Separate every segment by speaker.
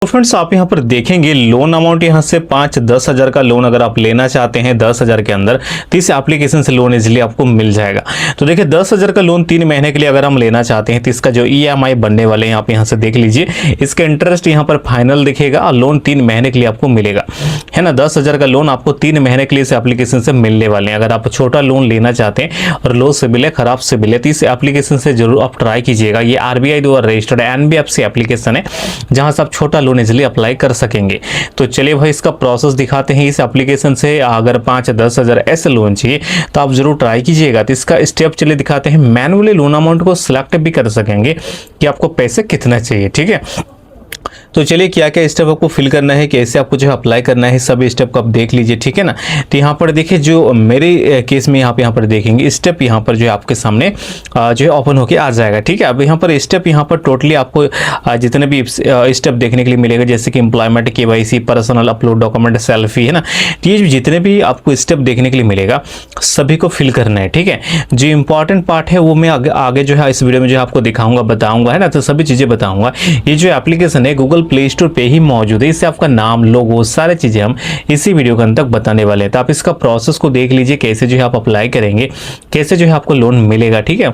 Speaker 1: तो फ्रेंड्स आप यहाँ पर देखेंगे लोन अमाउंट यहाँ से 5-10 हज़ार का लोन अगर आप लेना चाहते हैं 10 हज़ार के अंदर तो इस एप्लीकेशन से लोन इजीली आपको मिल जाएगा। तो देखिए 10 हज़ार का लोन 3 महीने के लिए अगर हम लेना चाहते हैं तो इसका जो EMI बनने वाले हैं आप यहाँ से देख लीजिए। इसका इंटरेस्ट यहाँ पर फाइनल दिखेगा और लोन 3 महीने के लिए आपको मिलेगा, है ना। 10 हज़ार का लोन आपको 3 महीने के लिए इस एप्लीकेशन से मिलने वाले हैं। अगर आप छोटा लोन लेना चाहते हैं और लो सिबिल है, खराब सिबिल है, तो इस एप्लीकेशन से जरूर आप ट्राई कीजिएगा। ये RBI द्वारा रजिस्टर्ड NBFC एप्लीकेशन है जहाँ से आप छोटा लोन इजिली अप्लाई कर सकेंगे। तो चलिए भाई इसका प्रोसेस दिखाते हैं। इस एप्लीकेशन से अगर 5-10 हज़ार ऐसे लोन चाहिए तो आप जरूर ट्राई कीजिएगा। तो इसका स्टेप चलिए दिखाते हैं। मैनुअली लोन अमाउंट को सिलेक्ट भी कर सकेंगे कि आपको पैसे कितना चाहिए, ठीक है। तो चलिए क्या क्या स्टेप आपको फिल करना है, कैसे आपको जो है अप्लाई करना है, सभी स्टेप को आप देख लीजिए, ठीक है ना। तो यहाँ पर देखिए जो मेरे केस में आप यहाँ पर देखेंगे स्टेप यहाँ पर जो है आपके सामने जो है ओपन होके आ जाएगा, ठीक है। अब यहाँ पर स्टेप यहाँ पर टोटली आपको जितने भी स्टेप देखने के लिए मिलेगा, जैसे कि employment, KYC, personal upload document, selfie, है ना। तो ये जितने भी आपको स्टेप देखने के लिए मिलेगा सभी को फिल करना है, ठीक है। जो इंपॉर्टेंट पार्ट है वो मैं आगे जो है इस वीडियो में जो आपको दिखाऊंगा, बताऊंगा, है ना। तो सभी चीजें बताऊंगा। ये जो एप्लीकेशन है गूगल प्ले स्टोर पे ही मौजूद है। इससे आपका नाम, लोगो, सारी चीजें हम इसी वीडियो के अंत तक बताने वाले हैं। तो आप इसका प्रोसेस को देख लीजिए, कैसे जो है आप अप्लाई करेंगे, कैसे जो है आपको लोन मिलेगा, ठीक है।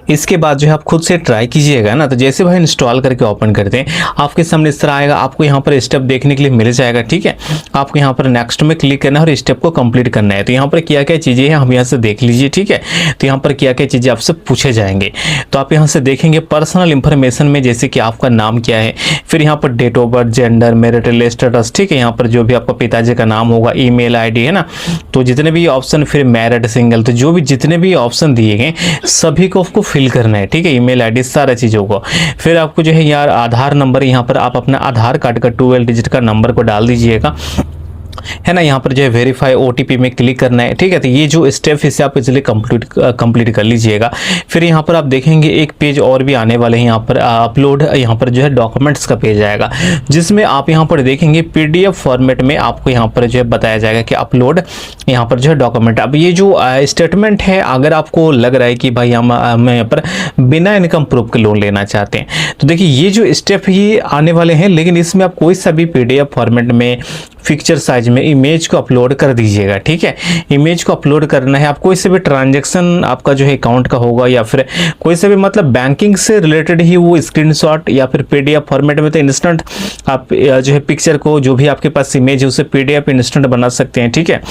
Speaker 1: इसके बाद जो है आप खुद से ट्राई कीजिएगा ना। तो जैसे भाई इंस्टॉल करके ओपन करते हैं आपके सामने इस तरह आएगा। आपको यहाँ पर स्टेप देखने के लिए मिल जाएगा, ठीक है। आपको यहाँ पर नेक्स्ट में क्लिक करना है और स्टेप को कंप्लीट करना है। तो यहाँ पर क्या क्या चीजें हैं हम यहाँ से देख लीजिए, ठीक है। तो यहाँ पर क्या क्या चीजें आपसे पूछे जाएंगे तो आप यहाँ से देखेंगे पर्सनल इंफॉर्मेशन में, जैसे कि आपका नाम क्या है, फिर यहाँ पर date of birth, gender, marital status, ठीक है। यहाँ पर जो भी आपका पिताजी का नाम होगा, ईमेल ID, है ना। तो जितने भी ऑप्शन, फिर मैरिड, सिंगल, तो जो भी जितने भी ऑप्शन दिए गए सभी को आपको फिल करना है, ठीक है। ईमेल ID, सारा चीजों को। फिर आपको जो है यार आधार नंबर, यहाँ पर आप अपना आधार कार्ड का 12 डिजिट का नंबर को डाल दीजिएगा, है ना। यहाँ पर जो है वेरीफाई OTP में क्लिक करना है, ठीक है। तो ये जो स्टेप इसे आप इजिली कंप्लीट कर लीजिएगा। फिर यहाँ पर आप देखेंगे एक पेज और भी आने वाले हैं। यहाँ पर अपलोड, यहाँ पर जो है डॉक्यूमेंट्स का पेज आएगा, जिसमें आप यहाँ पर देखेंगे PDF फॉर्मेट में आपको यहाँ पर जो है बताया जाएगा कि अपलोड यहाँ पर जो है डॉक्यूमेंट। अब ये जो स्टेटमेंट है, अगर आपको लग रहा है कि भाई हम यहाँ पर बिना इनकम प्रूफ के लोन लेना चाहते हैं, तो देखिए ये जो स्टेप ये आने वाले हैं, लेकिन इसमें आप कोई सा भी PDF फॉर्मेट में पिक्चर साइज में इमेज को अपलोड कर दीजिएगा, ठीक है। इमेज को अपलोड करना है। आप कोई से भी ट्रांजैक्शन आपका जो है अकाउंट का होगा या फिर कोई से भी मतलब बैंकिंग से रिलेटेड ही वो स्क्रीनशॉट या फिर PDF फॉर्मेट में, तो इंस्टेंट आप जो है पिक्चर को, जो भी आपके पास इमेज है उसे PDF इंस्टेंट बना सकते हैं, ठीक है।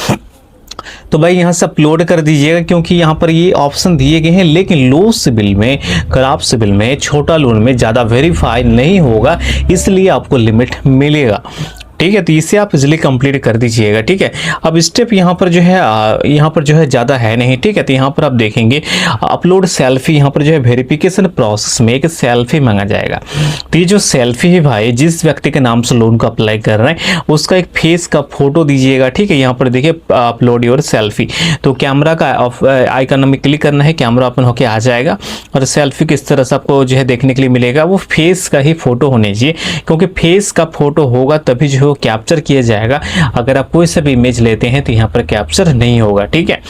Speaker 1: तो भाई यहाँ से अपलोड कर दीजिएगा, क्योंकि यहाँ पर ये ऑप्शन दिए गए हैं, लेकिन लो सिबिल में, खराब सिबिल में, छोटा लोन में ज़्यादा वेरीफाई नहीं होगा, इसलिए आपको लिमिट मिलेगा, ठीक है। तो इसे आप इजिली कंप्लीट कर दीजिएगा, ठीक है। अब स्टेप यहाँ पर जो है ज़्यादा है नहीं, ठीक है। तो यहाँ पर आप देखेंगे अपलोड सेल्फी, यहाँ पर जो है वेरिफिकेशन प्रोसेस में एक सेल्फी मांगा जाएगा। तो ये जो सेल्फी है भाई, जिस व्यक्ति के नाम से लोन को अप्लाई कर रहे हैं उसका एक फेस का फोटो दीजिएगा, ठीक है। यहाँ पर देखिए अपलोड योर सेल्फी, तो कैमरा का आइकन में क्लिक करना है, कैमरा ओपन होके आ जाएगा और सेल्फी किस तरह से आपको जो है देखने के लिए मिलेगा। वो फेस का ही फोटो होने चाहिए, क्योंकि फेस का फोटो होगा तभी जो कैप्चर किया जाएगा। अगर आप कोई सा भी इमेज लेते हैं तो यहाँ पर कैप्चर नहीं होगा, ठीक है।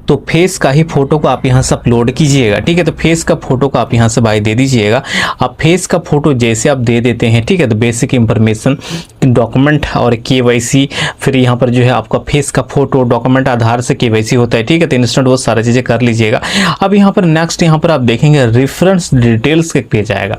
Speaker 1: तो फेस का ही फोटो को आप यहाँ से अपलोड कीजिएगा, ठीक है। तो फेस का फोटो को आप यहाँ से भाई दे दीजिएगा। आप फेस का फोटो जैसे आप दे देते हैं, ठीक है, तो बेसिक इंफॉर्मेशन, डॉक्यूमेंट और KYC, फिर यहाँ पर जो है आपका फेस का फोटो, डॉक्यूमेंट, आधार से KYC होता है, ठीक है। तो इंस्टेंट वो सारी चीज़ें कर लीजिएगा। अब यहाँ पर नेक्स्ट यहाँ पर आप देखेंगे रेफरेंस डिटेल्स का पेज आएगा,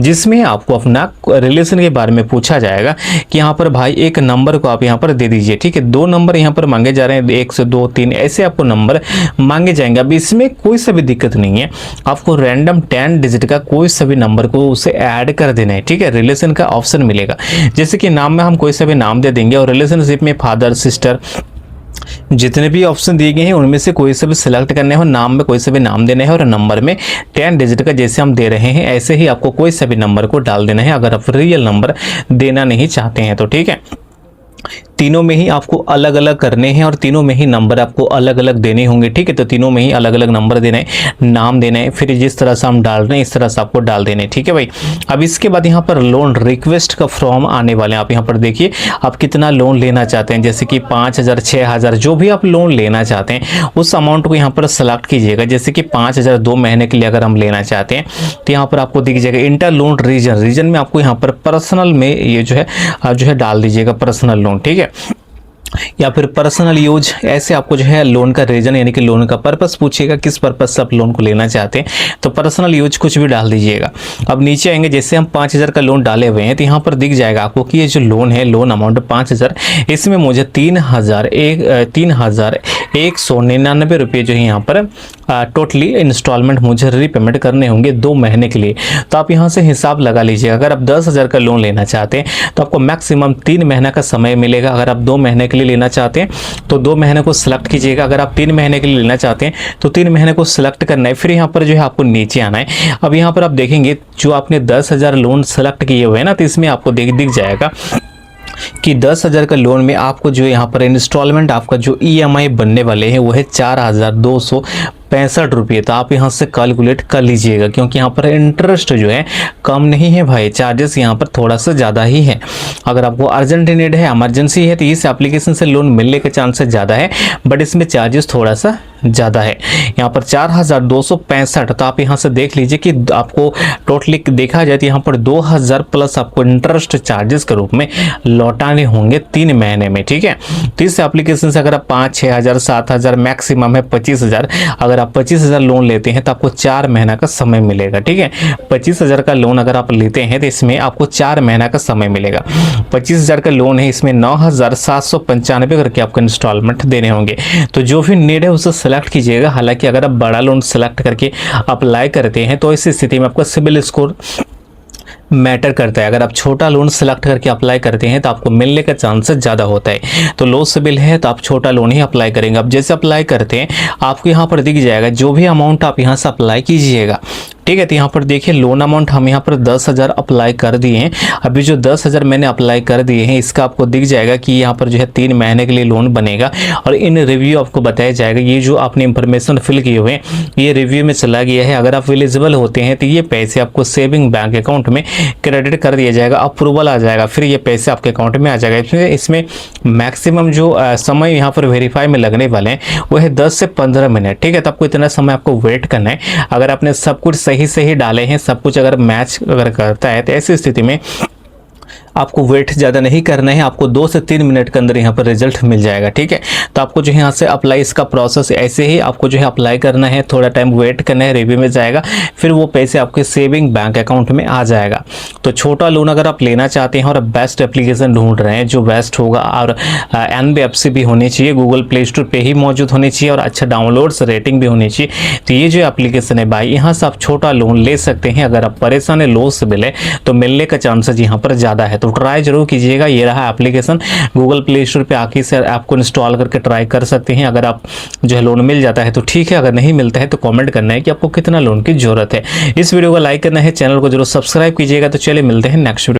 Speaker 1: जिसमें आपको अपना रिलेशन के बारे में पूछा जाएगा कि यहाँ पर भाई एक नंबर को आप यहाँ पर दे दीजिए, ठीक है। 2 नंबर यहाँ पर मांगे जा रहे हैं, 1 से 2, 3 ऐसे आपको नंबर मांगे जाएंगे। अब इसमें कोई सा भी दिक्कत नहीं है, आपको रैंडम 10 डिजिट का कोई सा भी नंबर को उसे ऐड कर देना है, ठीक है। रिलेशन का ऑप्शन मिलेगा, जैसे कि नाम में हम कोई सा भी नाम दे देंगे और रिलेशनशिप में फादर, सिस्टर, जितने भी ऑप्शन दिए गए हैं उनमें से कोई से भी सिलेक्ट करने हो, नाम में कोई से भी नाम देना है और नंबर में 10 डिजिट का जैसे हम दे रहे हैं ऐसे ही आपको कोई से भी नंबर को डाल देना है, अगर आप रियल नंबर देना नहीं चाहते हैं तो, ठीक है। तीनों में ही आपको अलग अलग करने हैं और तीनों में ही नंबर आपको अलग अलग देने होंगे, ठीक है। तो तीनों में ही अलग अलग नंबर देने हैं, नाम देने हैं, फिर जिस तरह से हम डाल रहे हैं इस तरह से आपको डाल देने, ठीक है भाई। अब इसके बाद यहाँ पर लोन रिक्वेस्ट का फॉर्म आने वाले हैं। आप यहाँ पर देखिए आप कितना लोन लेना चाहते हैं, जैसे कि 5,000, 6,000 जो भी आप लोन लेना चाहते हैं उस अमाउंट को यहाँ पर सेलेक्ट कीजिएगा। जैसे कि 5,000 2 महीने के लिए अगर हम लेना चाहते हैं तो यहाँ पर आपको दिख जाएगा इंटर लोन रीजन में आपको यहाँ पर पर्सनल में ये जो है आप जो है डाल दीजिएगा पर्सनल लोन, ठीक है, या फिर पर्सनल यूज, ऐसे आपको जो है लोन का रीजन यानी कि लोन का पर्पस पूछेगा, किस पर्पस से आप लोन को लेना चाहते हैं, तो पर्सनल यूज कुछ भी डाल दीजिएगा। अब नीचे आएंगे, जैसे हम 5,000 का लोन डाले हुए हैं तो यहाँ पर दिख जाएगा आपको कि ये जो लोन है, लोन अमाउंट 5,000, इसमें मुझे 3,199 रुपये जो है यहाँ पर टोटली इंस्टॉलमेंट मुझे रीपेमेंट करने होंगे 2 महीने के लिए। तो आप यहाँ से हिसाब लगा लीजिएगा। अगर आप 10,000 का लोन लेना चाहते हैं तो आपको मैक्सिमम 3 महीना का समय मिलेगा। अगर आप 2 महीने के लिए लेना चाहते हैं तो 2 महीने को सिलेक्ट कीजिएगा। अगर आप 3 महीने के लिए लेना चाहते हैं तो 3 महीने को सिलेक्ट करना है। फिर यहाँ पर जो है आपको नीचे आना है। अब यहाँ पर आप देखेंगे जो आपने 10,000 लोन सेलेक्ट किए हुए हैं ना, तो इसमें आपको दिख जाएगा कि 10,000 का लोन में आपको जो यहाँ पर इंस्टॉलमेंट आपका जो EMI बनने वाले हैं वो है 4,265 रुपये। तो आप यहाँ से कैलकुलेट कर लीजिएगा, क्योंकि यहाँ पर इंटरेस्ट जो है कम नहीं है भाई, चार्जेस यहाँ पर थोड़ा सा ज़्यादा ही है। अगर आपको अर्जेंट नीड है, इमरजेंसी है, तो इस एप्लीकेशन से लोन मिलने के चांसेस ज़्यादा है, बट इसमें चार्जेस थोड़ा सा ज़्यादा है। यहाँ पर 4,265। तो आप यहाँ से देख लीजिए कि आपको टोटली देखा जाए तो यहाँ पर 2,000 प्लस आपको इंटरेस्ट चार्जेस के रूप में लौटाने होंगे 3 महीने में, ठीक है। तो इस एप्लीकेशन से अगर आप 5,000, 6,000, 7,000, मैक्सिमम है 25,000, अगर आप 25,000 लोन लेते हैं तो आपको 4 महीना का समय मिलेगा, ठीक है। 25,000 का लोन अगर आप लेते हैं तो इसमें आपको 4 महीना का समय मिलेगा। 25,000 का लोन है, इसमें 9,795 करके आपको इंस्टॉलमेंट देने होंगे। तो जो भी नीड है उसे सेलेक्ट कीजिएगा। हालांकि अगर आप बड़ा लोन सेलेक्ट करके अप्लाई करते हैं तो इस स्थिति में आपका सिबिल स्कोर मैटर करता है। अगर आप छोटा लोन सेलेक्ट करके अप्लाई करते हैं तो आपको मिलने का चांसेस ज़्यादा होता है। तो लो सिबिल है तो आप छोटा लोन ही अप्लाई करेंगे। अब जैसे अप्लाई करते हैं आपको यहाँ पर दिख जाएगा जो भी अमाउंट आप यहाँ से अप्लाई कीजिएगा, ठीक है। तो यहाँ पर देखिए लोन अमाउंट हम यहाँ पर 10,000 अप्लाई कर दिए हैं। अभी जो 10,000 मैंने अप्लाई कर दिए हैं इसका आपको दिख जाएगा कि यहाँ पर जो है 3 महीने के लिए लोन बनेगा और इन रिव्यू आपको बताया जाएगा। ये जो आपने इंफॉर्मेशन फिल किए हुए हैं ये रिव्यू में चला गया है। अगर आप एलिजिबल होते हैं तो ये पैसे आपको सेविंग बैंक अकाउंट में क्रेडिट कर दिया जाएगा, अप्रूवल आ जाएगा, फिर ये पैसे आपके अकाउंट में आ जाएगा। इसमें मैक्सिमम जो समय यहाँ पर वेरीफाई में लगने वाले हैं वो है 10 से 15 मिनट, ठीक है। तो आपको इतना समय आपको वेट करना है। अगर आपने सब कुछ सही से ही डाले हैं, सब कुछ अगर मैच अगर करता है तो ऐसी स्थिति में आपको वेट ज़्यादा नहीं करना है। आपको 2 से 3 मिनट के अंदर यहाँ पर रिजल्ट मिल जाएगा, ठीक है। तो आपको जो है यहाँ से अप्लाई, इसका प्रोसेस ऐसे ही आपको जो है अप्लाई करना है, थोड़ा टाइम वेट करना है, रिव्यू में जाएगा, फिर वो पैसे आपके सेविंग बैंक अकाउंट में आ जाएगा। तो छोटा लोन अगर आप लेना चाहते हैं और बेस्ट एप्लीकेशन ढूंढ रहे हैं जो बेस्ट होगा और NBFC भी होनी चाहिए, गूगल प्ले स्टोर पर ही मौजूद होनी चाहिए और अच्छा डाउनलोड्स रेटिंग भी होनी चाहिए, तो ये जो एप्लीकेशन है भाई यहाँ से आप छोटा लोन ले सकते हैं। अगर आप परेशान है, लो सिबिल है, तो मिलने का चांसेस यहाँ पर ज़्यादा है। तो ट्राई जरूर कीजिएगा। ये रहा एप्लीकेशन, गूगल प्ले स्टोर पे आके से ऐप को इंस्टॉल करके ट्राई कर सकते हैं। अगर आप जो है लोन मिल जाता है तो ठीक है, अगर नहीं मिलता है तो कमेंट करना है कि आपको कितना लोन की जरूरत है। इस वीडियो को लाइक करना है, चैनल को जरूर सब्सक्राइब कीजिएगा। तो चलिए मिलते हैं नेक्स्ट वीडियो।